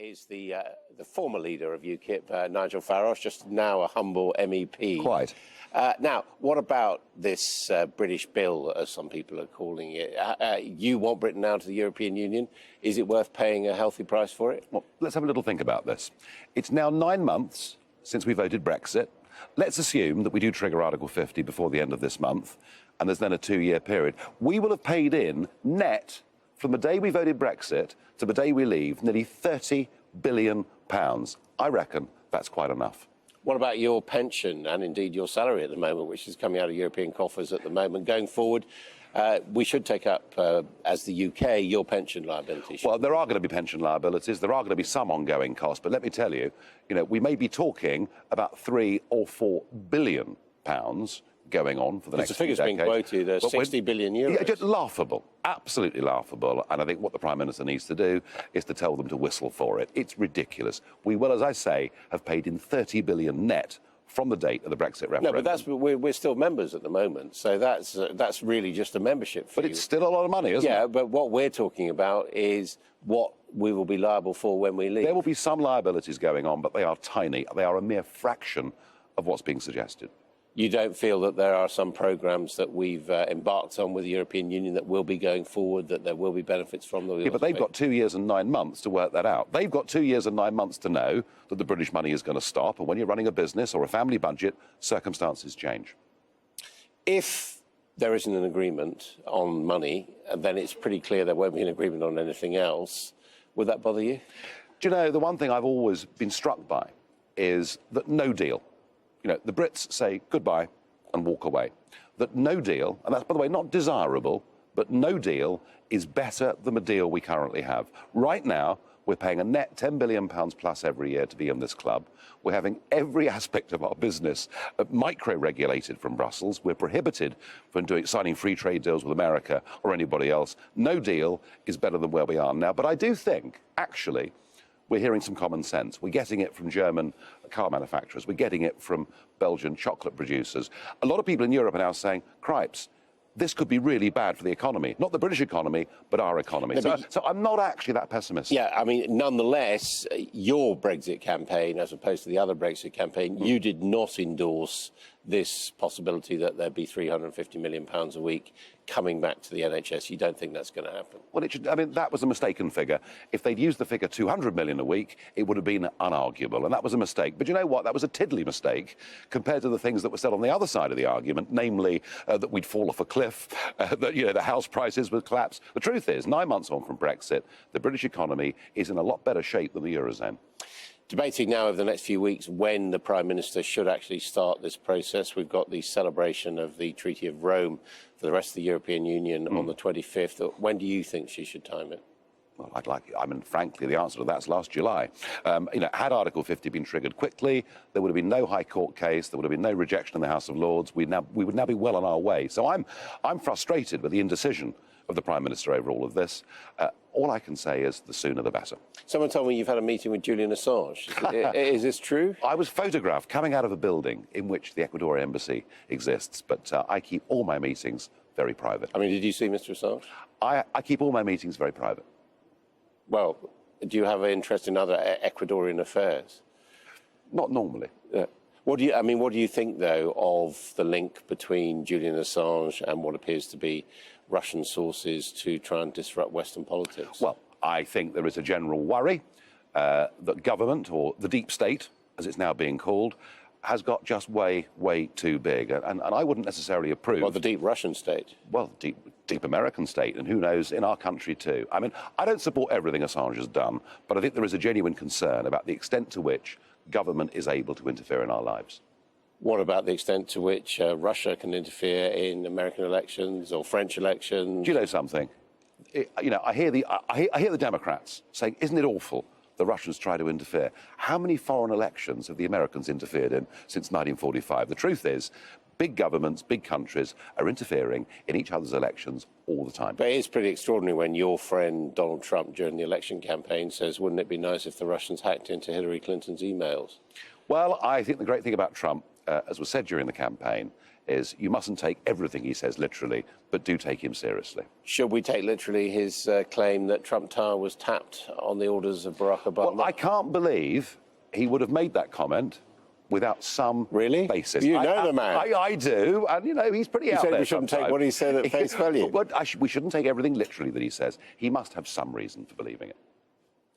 is the former leader of UKIP, Nigel Farage, just now a humble MEP. Quite. Now, what about this British bill, as some people are calling it? You want Britain out of the European Union. Is it worth paying a healthy price for it? Well, let's have a little think about this. It's now 9 months since we voted Brexit. Let's assume that we do trigger Article 50 before the end of this month, and there's then a 2-year period. We will have paid in net, from the day we voted Brexit to the day we leave, nearly £30 billion. I reckon that's quite enough. What about your pension and indeed your salary at the moment, which is coming out of European coffers at the moment? Going forward, we should take up, as the UK, your pension liability. Well, there are going to be pension liabilities. There are going to be some ongoing costs. But let me tell you, we may be talking about £3 or £4 billion going on for the next few decades. The figure's been quoted, 60 billion euros. Yeah, just laughable, absolutely laughable. And I think what the Prime Minister needs to do is to tell them to whistle for it. It's ridiculous. We will, as I say, have paid in 30 billion net from the date of the Brexit referendum. No, but we're still members at the moment, so that's really just a membership fee. But it's still a lot of money, isn't it? Yeah, but what we're talking about is what we will be liable for when we leave. There will be some liabilities going on, but they are tiny. They are a mere fraction of what's being suggested. You don't feel that there are some programmes that we've embarked on with the European Union that will be going forward, that there will be benefits from them? Yeah, but they've got 2 years and 9 months to work that out. They've got 2 years and 9 months to know that the British money is going to stop, and when you're running a business or a family budget, circumstances change. If there isn't an agreement on money, then it's pretty clear there won't be an agreement on anything else. Would that bother you? Do you know, the one thing I've always been struck by is that no deal. The Brits say goodbye and walk away. That no deal, and that's, by the way, not desirable, but no deal is better than the deal we currently have. Right now, we're paying a net £10 billion plus every year to be in this club. We're having every aspect of our business micro-regulated from Brussels. We're prohibited from signing free trade deals with America or anybody else. No deal is better than where we are now. But I do think, actually, we're hearing some common sense. We're getting it from German car manufacturers. We're getting it from Belgian chocolate producers. A lot of people in Europe are now saying, cripes, this could be really bad for the economy. Not the British economy, but our economy. No, so I'm not actually that pessimistic. Yeah, I mean, nonetheless, your Brexit campaign, as opposed to the other Brexit campaign, you did not endorse this possibility that there'd be £350 million a week coming back to the NHS. You don't think that's going to happen? Well, that was a mistaken figure. If they'd used the figure 200 million a week, it would have been unarguable, and that was a mistake. But you know what? That was a tiddly mistake compared to the things that were said on the other side of the argument, namely that we'd fall off a cliff, that the house prices would collapse. The truth is, 9 months on from Brexit, the British economy is in a lot better shape than the Eurozone. Debating now over the next few weeks when the Prime Minister should actually start this process. We've got the celebration of the Treaty of Rome for the rest of the European Union on the 25th. When do you think she should time it? Well, frankly, the answer to that's last July. Had Article 50 been triggered quickly, there would have been no High Court case, there would have been no rejection in the House of Lords. We would now be well on our way. So I'm frustrated with the indecision of the Prime Minister over all of this. All I can say is the sooner the better. Someone told me you've had a meeting with Julian Assange. Is this true? I was photographed coming out of a building in which the Ecuadorian embassy exists, but I keep all my meetings very private. I mean, did you see Mr. Assange? I keep all my meetings very private. Well, do you have an interest in other Ecuadorian affairs? Not normally. Yeah. What do you think, though, of the link between Julian Assange and what appears to be Russian sources to try and disrupt Western politics? Well, I think there is a general worry that government, or the deep state, as it's now being called, has got just way, way too big. And I wouldn't necessarily approve. Well, the deep Russian state. Well, deep American state, and who knows, in our country too. I mean, I don't support everything Assange has done, but I think there is a genuine concern about the extent to which government is able to interfere in our lives. What about the extent to which Russia can interfere in American elections or French elections? Do you know something? I hear the Democrats saying, isn't it awful the Russians try to interfere? How many foreign elections have the Americans interfered in since 1945? The truth is, big governments, big countries are interfering in each other's elections all the time. But it is pretty extraordinary when your friend Donald Trump during the election campaign says, wouldn't it be nice if the Russians hacked into Hillary Clinton's emails? Well, I think the great thing about Trump, as was said during the campaign, is you mustn't take everything he says literally, but do take him seriously. Should we take literally his claim that Trump Tower was tapped on the orders of Barack Obama? Well, I can't believe he would have made that comment without some basis. You know the man. I do, and you know he's pretty out there. We shouldn't sometimes. take what he said at face value. We shouldn't take everything literally that he says. He must have some reason for believing it.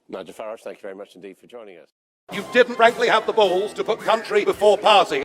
Nigel Farage, thank you very much indeed for joining us. You didn't frankly have the balls to put country before party.